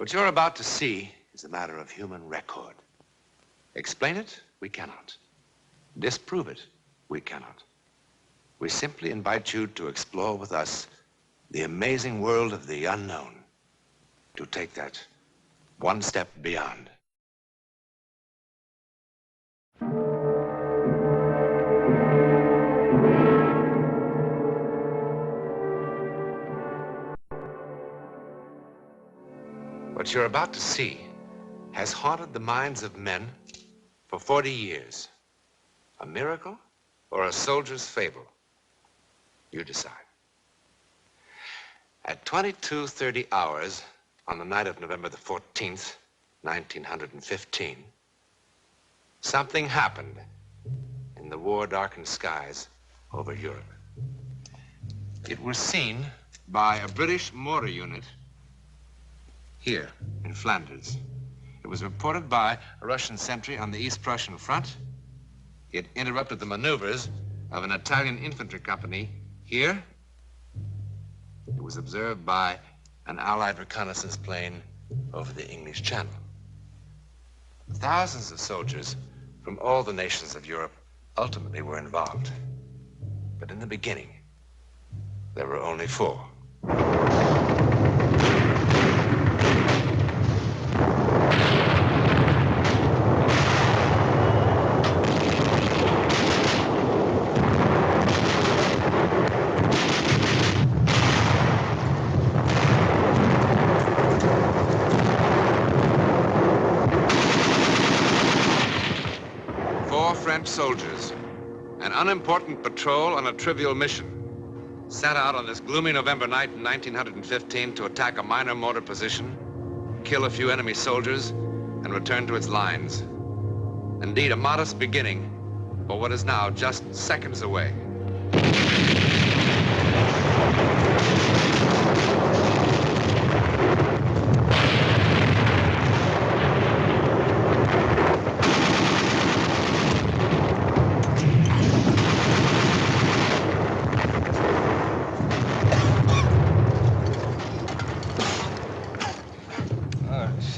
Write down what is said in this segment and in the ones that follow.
What you're about to see is a matter of human record. Explain it, we cannot. Disprove it, we cannot. We simply invite you to explore with us the amazing world of the unknown, to take that one step beyond. What you're about to see has haunted the minds of men for 40 years. A miracle or a soldier's fable? You decide. At 22:30 hours on the night of November the 14th, 1915, something happened in the war-darkened skies over Europe. It was seen by a British mortar unit here in Flanders. It was reported by a Russian sentry on the East Prussian front. It interrupted the maneuvers of an Italian infantry company here. It was observed by an Allied reconnaissance plane over the English Channel. Thousands of soldiers from all the nations of Europe ultimately were involved. But in the beginning, there were only 4. 4 French soldiers, an unimportant patrol on a trivial mission, set out on this gloomy November night in 1915 to attack a minor mortar position, kill a few enemy soldiers, and return to its lines. Indeed, a modest beginning for what is now just seconds away.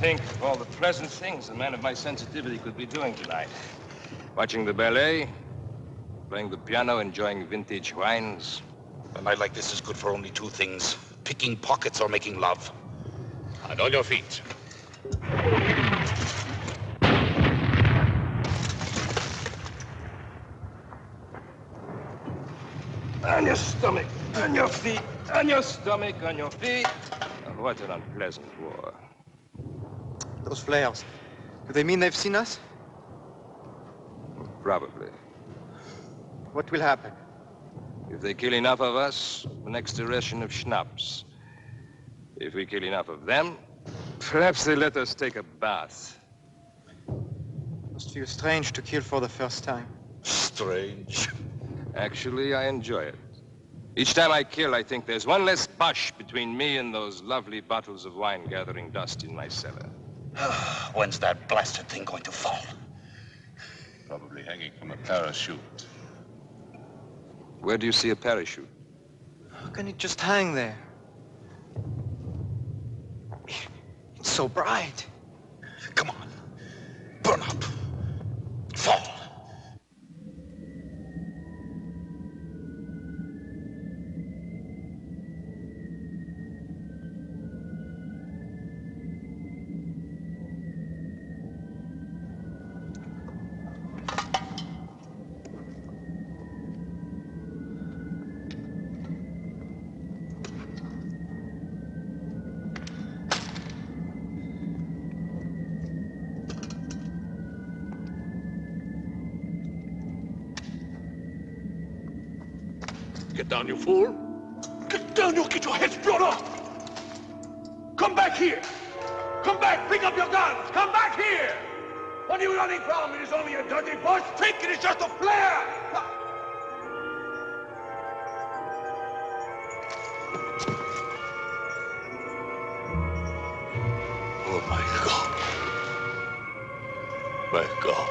Think of all the pleasant things a man of my sensitivity could be doing tonight. Watching the ballet, playing the piano, enjoying vintage wines. A night like this is good for only 2 things: picking pockets or making love. And on your feet. On your stomach, on your feet, on your stomach, on your feet. Oh, what an unpleasant war. Those flares, do they mean they've seen us? Probably. What will happen? If they kill enough of us, the next ration of schnapps. If we kill enough of them, perhaps they let us take a bath. Must feel strange to kill for the first time. Strange? Actually, I enjoy it. Each time I kill, I think there's one less bush between me and those lovely bottles of wine gathering dust in my cellar. When's that blasted thing going to fall? Probably hanging from a parachute. Where do you see a parachute? How can it just hang there? It's so bright. Come on. Burn up. Fall. Get down, you fool. Get down, you'll get your heads blown off. Come back here. Come back, pick up your guns. Come back here. What are you running from? It is only a dirty bush. Think it is just a flare. Oh, my God. My God.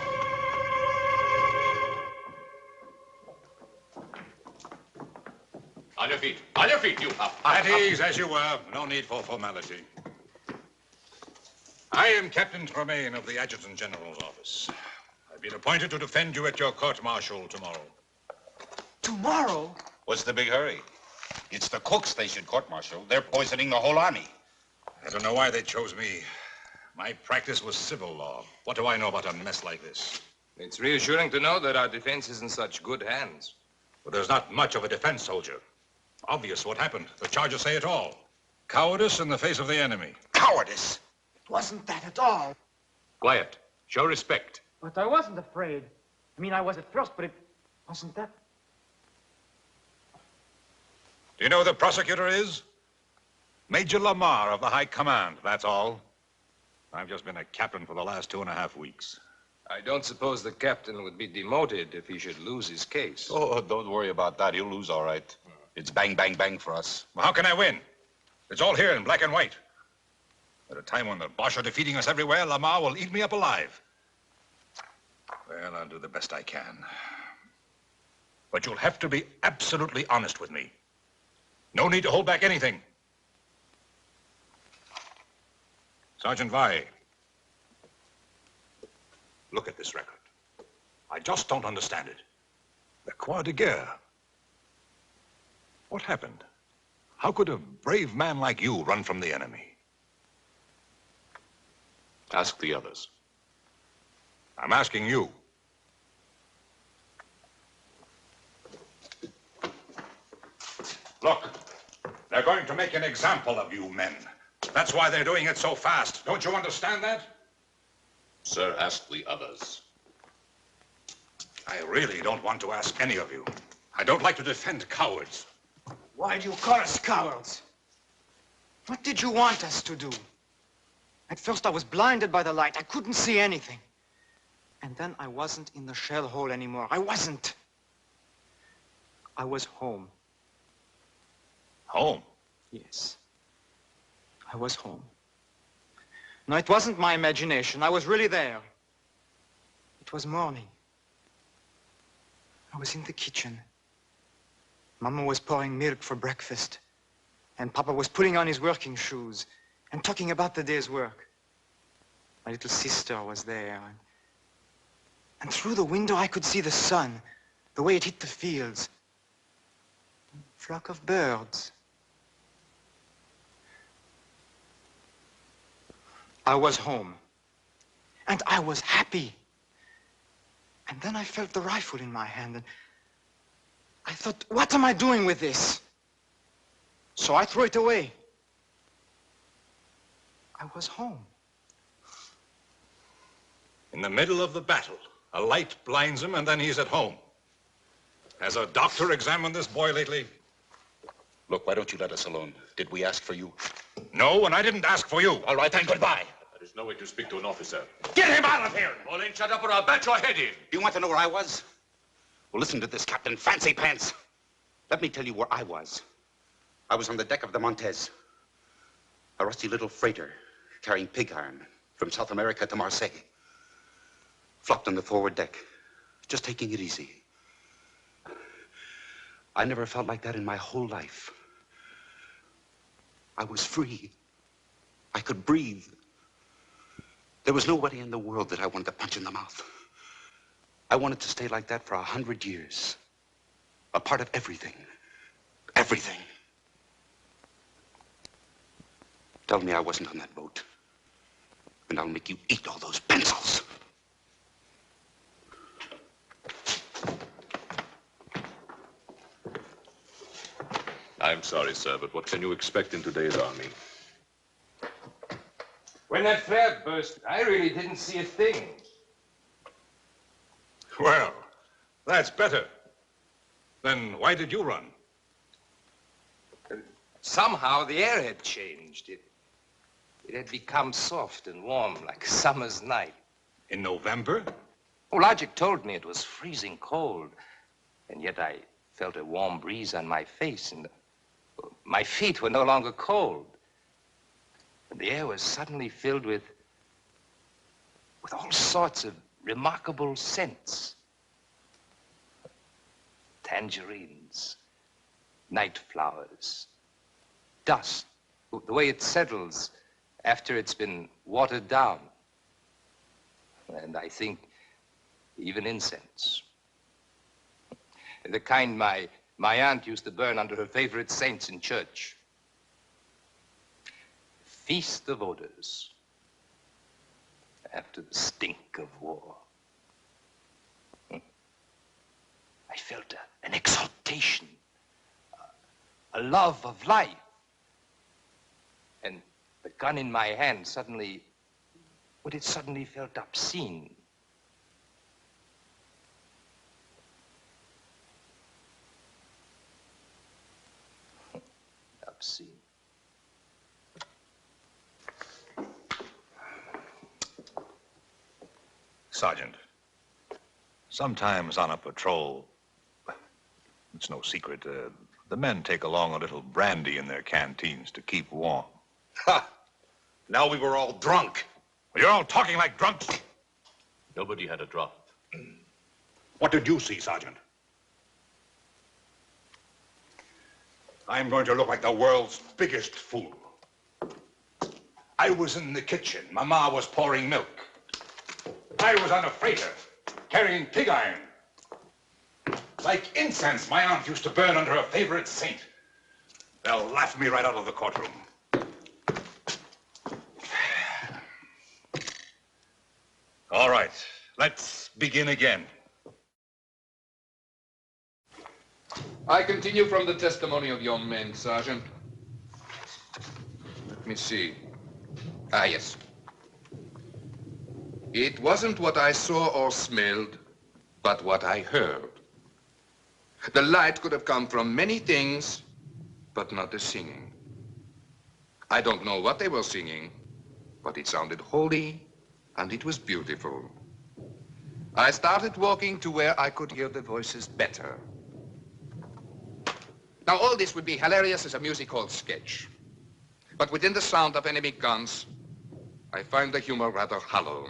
On your feet. On your feet, you pup. At ease, as you were. No need for formality. I am Captain Tremaine of the Adjutant General's office. I've been appointed to defend you at your court-martial tomorrow. Tomorrow? What's the big hurry? It's the cooks they should court-martial. They're poisoning the whole army. I don't know why they chose me. My practice was civil law. What do I know about a mess like this? It's reassuring to know that our defense is in such good hands. Well, there's not much of a defense, soldier. Obvious what happened. The charges say it all. Cowardice in the face of the enemy. Cowardice! It wasn't that at all. Quiet. Show respect. But I wasn't afraid. I mean, I was at first, but it wasn't that. Do you know who the prosecutor is? Major Lamar of the High Command, that's all. I've just been a captain for the last 2.5 weeks. I don't suppose the captain would be demoted if he should lose his case. Oh, don't worry about that. He'll lose all right. It's bang, bang, bang for us. Well, how can I win? It's all here in black and white. At a time when the Boche are defeating us everywhere, Lamar will eat me up alive. Well, I'll do the best I can. But you'll have to be absolutely honest with me. No need to hold back anything. Sergeant Vai, look at this record. I just don't understand it. The Croix de Guerre. What happened? How could a brave man like you run from the enemy? Ask the others. I'm asking you. Look, they're going to make an example of you men. That's why they're doing it so fast. Don't you understand that? Sir, ask the others. I really don't want to ask any of you. I don't like to defend cowards. Why do you call us cowards? What did you want us to do? At first, I was blinded by the light. I couldn't see anything. And then I wasn't in the shell hole anymore. I wasn't. I was home. Home? Yes. I was home. No, it wasn't my imagination. I was really there. It was morning. I was in the kitchen. Mama was pouring milk for breakfast. And Papa was putting on his working shoes and talking about the day's work. My little sister was there. And through the window, I could see the sun, the way it hit the fields. A flock of birds. I was home. And I was happy. And then I felt the rifle in my hand, and I thought, what am I doing with this? So I threw it away. I was home. In the middle of the battle, a light blinds him, and then he's at home. Has a doctor examined this boy lately? Look, why don't you let us alone? Did we ask for you? No, and I didn't ask for you. All right, then, goodbye. There is no way to speak to an officer. Get him out of here! Olan, shut up or I'll bat your head in. Do you want to know where I was? Well, listen to this, Captain Fancy Pants. Let me tell you where I was. I was on the deck of the Montez, a rusty little freighter carrying pig iron from South America to Marseille. Flopped on the forward deck, just taking it easy. I never felt like that in my whole life. I was free. I could breathe. There was nobody in the world that I wanted to punch in the mouth. I wanted to stay like that for 100 years. A part of everything. Everything. Tell me I wasn't on that boat, and I'll make you eat all those pencils. I'm sorry, sir, but what can you expect in today's army? When that flare burst, I really didn't see a thing. Well, that's better. Then why did you run? Somehow the air had changed. It had become soft and warm like a summer's night. In November? Oh, logic told me it was freezing cold. And yet I felt a warm breeze on my face, and my feet were no longer cold. And the air was suddenly filled with all sorts of remarkable scents. Tangerines, night flowers, dust, the way it settles after it's been watered down. And I think even incense. The kind my aunt used to burn under her favorite saints in church. Feast of odors after the stink of war. I felt an exaltation, a love of life. And the gun in my hand suddenly, well, it suddenly felt obscene. Obscene. Sergeant, sometimes on a patrol, it's no secret, the men take along a little brandy in their canteens to keep warm. Ha! Now we were all drunk. You're all talking like drunks. Nobody had a drop. What did you see, Sergeant? I'm going to look like the world's biggest fool. I was in the kitchen. Mama was pouring milk. I was on a freighter, carrying pig iron. Like incense my aunt used to burn under her favorite saint. They'll laugh me right out of the courtroom. All right, let's begin again. I continue from the testimony of young men, Sergeant. Let me see. Ah, yes. It wasn't what I saw or smelled, but what I heard. The light could have come from many things, but not the singing. I don't know what they were singing, but it sounded holy, and it was beautiful. I started walking to where I could hear the voices better. Now, all this would be hilarious as a music hall sketch. But within the sound of enemy guns, I find the humor rather hollow.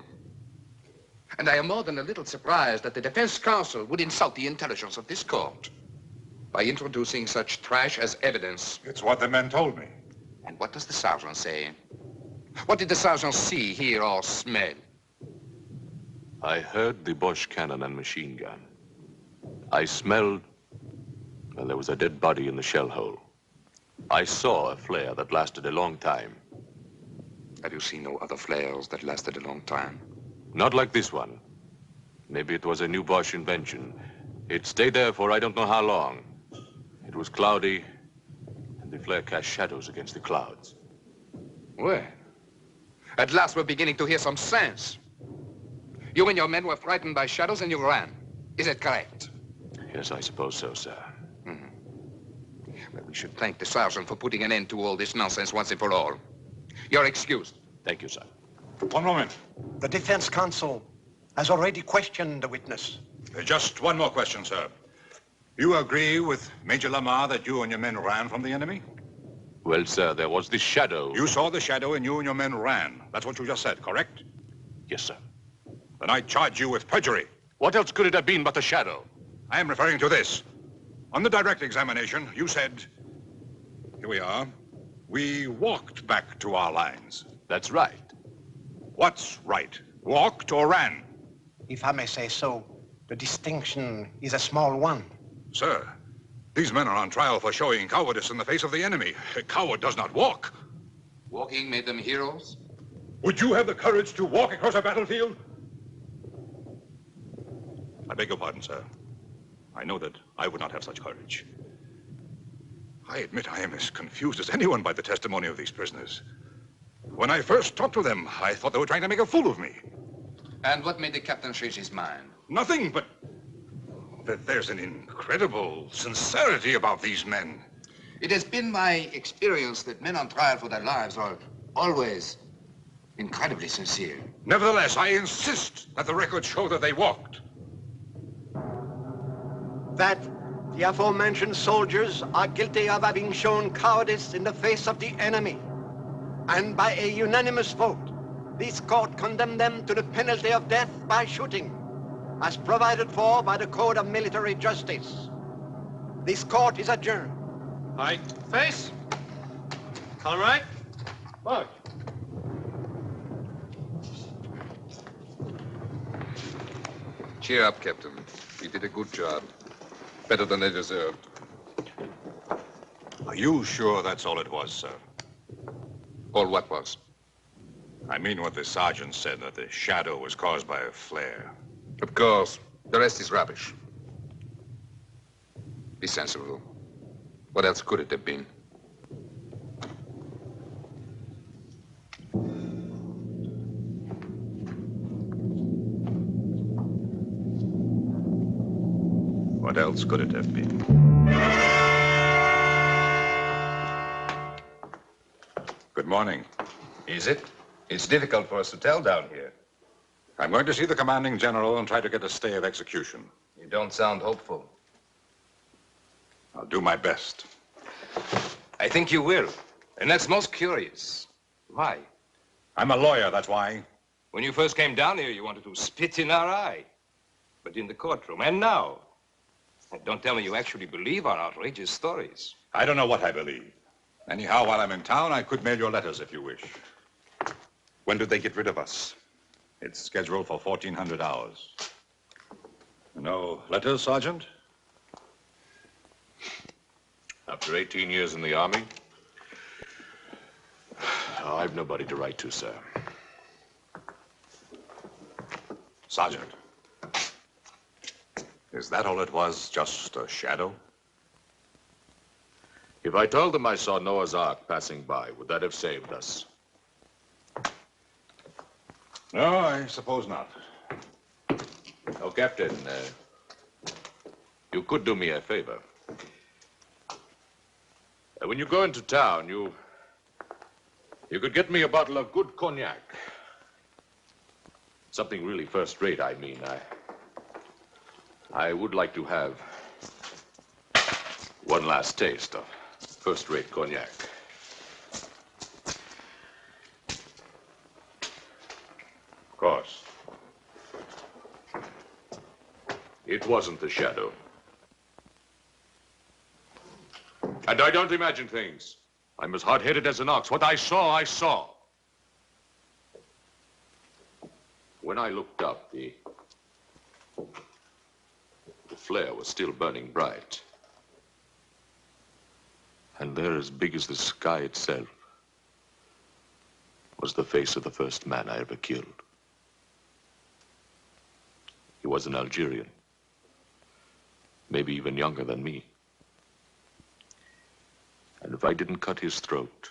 And I am more than a little surprised that the defense counsel would insult the intelligence of this court by introducing such trash as evidence. It's what the men told me. And what does the sergeant say? What did the sergeant see, hear, or smell? I heard the Bosch cannon and machine gun. I smelled, well, there was a dead body in the shell hole. I saw a flare that lasted a long time. Have you seen no other flares that lasted a long time? Not like this one. Maybe it was a new Bosch invention. It stayed there for I don't know how long. It was cloudy, and the flare cast shadows against the clouds. Well, at last we're beginning to hear some sense. You and your men were frightened by shadows and you ran. Is it correct? Yes, I suppose so, sir. Well, we should thank the sergeant for putting an end to all this nonsense once and for all. You're excused. Thank you, sir. One moment. The defense counsel has already questioned the witness. Just one more question, sir. You agree with Major Lamar that you and your men ran from the enemy? Well, sir, there was this shadow. You saw the shadow and you and your men ran. That's what you just said, correct? Yes, sir. Then I charge you with perjury. What else could it have been but a shadow? I am referring to this. On the direct examination, you said, here we are, we walked back to our lines. That's right. What's right? Walked or ran? If I may say so, the distinction is a small one. Sir, these men are on trial for showing cowardice in the face of the enemy. A coward does not walk. Walking made them heroes? Would you have the courage to walk across a battlefield? I beg your pardon, sir. I know that I would not have such courage. I admit I am as confused as anyone by the testimony of these prisoners. When I first talked to them, I thought they were trying to make a fool of me. And what made the captain change his mind? Nothing, but that there's an incredible sincerity about these men. It has been my experience that men on trial for their lives are always incredibly sincere. Nevertheless, I insist that the records show that they walked. That the aforementioned soldiers are guilty of having shown cowardice in the face of the enemy. And by a unanimous vote, this court condemned them to the penalty of death by shooting, as provided for by the Code of Military Justice. This court is adjourned. Aye. Face. Color right. March. Cheer up, Captain. We did a good job. Better than they deserved. Are you sure that's all it was, sir? All what was? I mean what the sergeant said, that the shadow was caused by a flare. Of course. The rest is rubbish. Be sensible. What else could it have been? What else could it have been? Good morning. Is it? It's difficult for us to tell down here. I'm going to see the commanding general and try to get a stay of execution. You don't sound hopeful. I'll do my best. I think you will. And that's most curious. Why? I'm a lawyer, that's why. When you first came down here, you wanted to spit in our eye. But in the courtroom, and now. Don't tell me you actually believe our outrageous stories. I don't know what I believe. Anyhow, while I'm in town, I could mail your letters if you wish. When do they get rid of us? It's scheduled for 1400 hours. No letters, Sergeant? After 18 years in the Army, I've nobody to write to, sir. Sergeant, is that all it was, just a shadow? If I told them I saw Noah's Ark passing by, would that have saved us? No, I suppose not. Oh, Captain, you could do me a favor. When you go into town, you could get me a bottle of good cognac. Something really first-rate, I mean. I would like to have one last taste of first-rate cognac. Of course. It wasn't the shadow. And I don't imagine things. I'm as hard-headed as an ox. What I saw, I saw. When I looked up, the flare was still burning bright. And there, as big as the sky itself, was the face of the first man I ever killed. He was an Algerian, maybe even younger than me. And if I didn't cut his throat,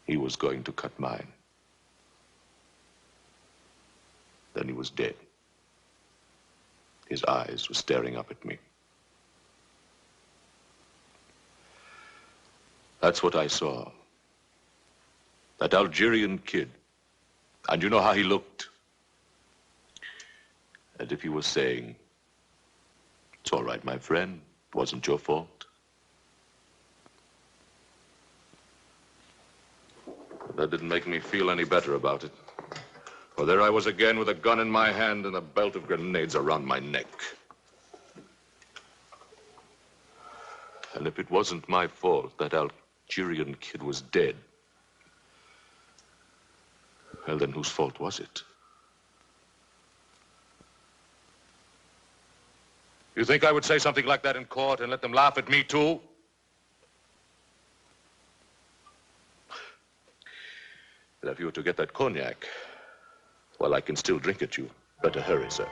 he was going to cut mine. Then he was dead. His eyes were staring up at me. That's what I saw. That Algerian kid. And you know how he looked? As if he was saying, "It's all right, my friend. It wasn't your fault." That didn't make me feel any better about it. For there I was again with a gun in my hand and a belt of grenades around my neck. And if it wasn't my fault that Algerian kid was dead, well, then whose fault was it? You think I would say something like that in court and let them laugh at me, too? But if you were to get that cognac, well, I can still drink it. You better hurry, sir.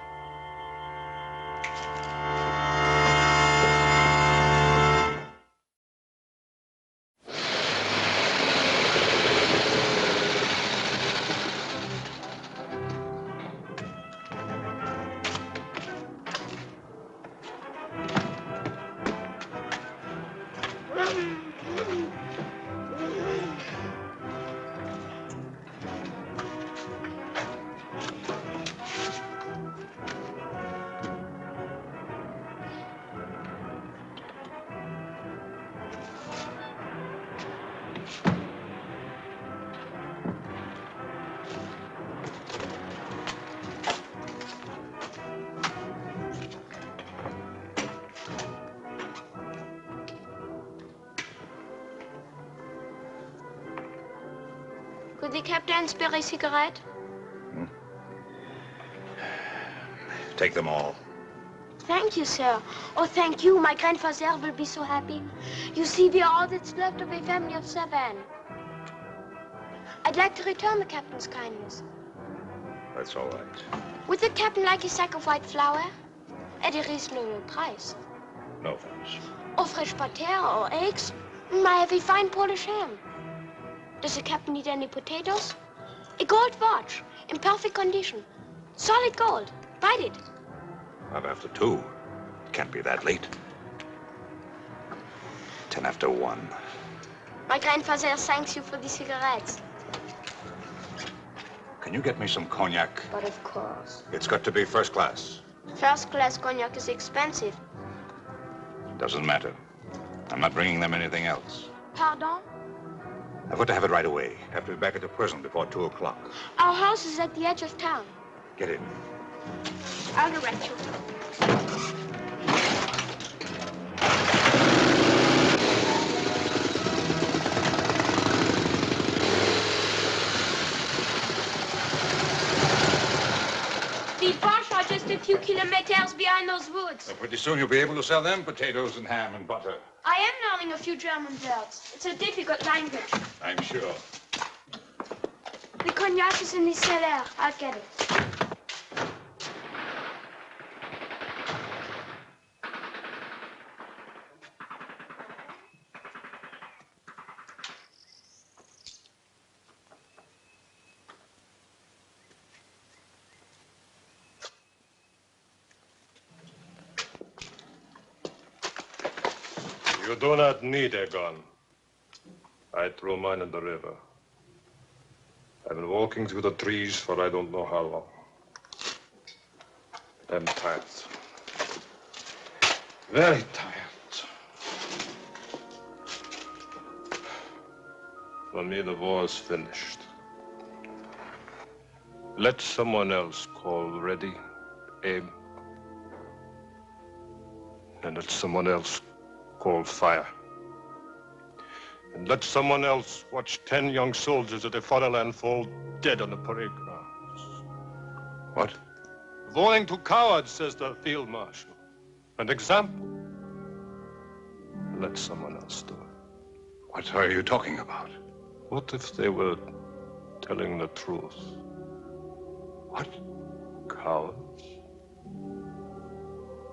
Could the captain spare a cigarette? Take them all. Thank you, sir. Oh, thank you. My grandfather will be so happy. You see, we are all that's left of a family of 7. I'd like to return the captain's kindness. That's all right. Would the captain like a sack of white flour? At a reasonable price. No thanks. Or fresh butter or eggs? I have a fine Polish ham. Does the captain need any potatoes? A gold watch, in perfect condition. Solid gold. Bite it. Not after 2. It can't be that late. 10 after 1. My grandfather thanks you for the cigarettes. Can you get me some cognac? But of course. It's got to be first class. First class cognac is expensive. Doesn't matter. I'm not bringing them anything else. Pardon? I've got to have it right away. Have to be back at the prison before 2 o'clock. Our house is at the edge of town. Get in. I'll direct you. The Bosch are just a few kilometers behind those woods. So pretty soon you'll be able to sell them potatoes and ham and butter. I am learning a few German words. It's a difficult language. I'm sure. The cognac is in the cellar. I'll get it. You do not need a gun. I threw mine in the river. I've been walking through the trees for I don't know how long. I'm tired. Very tired. For me, the war is finished. Let someone else call ready, aim. And let someone else call fire. And let someone else watch 10 young soldiers of the fatherland fall dead on the parade grounds. What? Voting to cowards, says the field marshal. An example. Let someone else do it. What are you talking about? What if they were telling the truth? What? Cowards?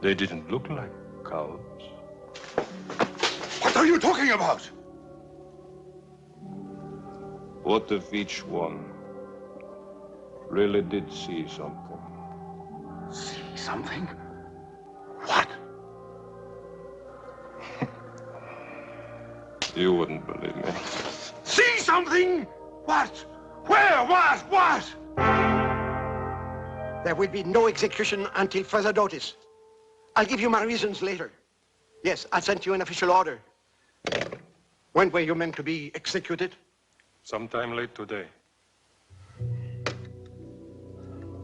They didn't look like cowards. What are you talking about? What if each one really did see something? See something? What? You wouldn't believe me. See something? What? Where? What? There will be no execution until further notice. I'll give you my reasons later. Yes, I sent you an official order. When were you meant to be executed? Sometime late today.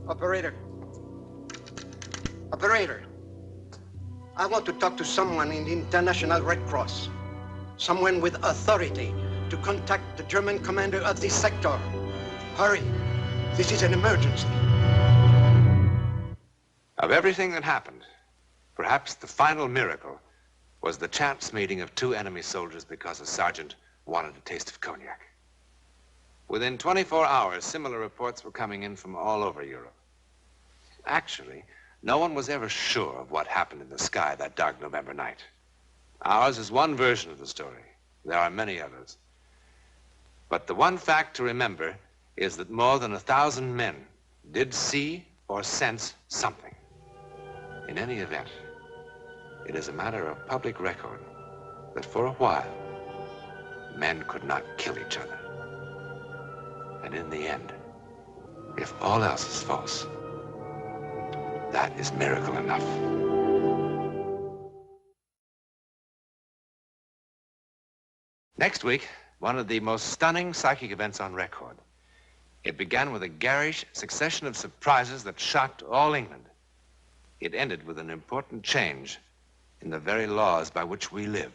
Operator. Operator. I want to talk to someone in the International Red Cross. Someone with authority to contact the German commander of this sector. Hurry. This is an emergency. Of everything that happened, perhaps the final miracle was the chance meeting of 2 enemy soldiers because a sergeant wanted a taste of cognac. Within 24 hours, similar reports were coming in from all over Europe. Actually, no one was ever sure of what happened in the sky that dark November night. Ours is one version of the story. There are many others. But the one fact to remember is that more than 1,000 men did see or sense something. In any event, it is a matter of public record that for a while, men could not kill each other. And in the end, if all else is false, that is miracle enough. Next week, one of the most stunning psychic events on record. It began with a garish succession of surprises that shocked all England. It ended with an important change in the very laws by which we live.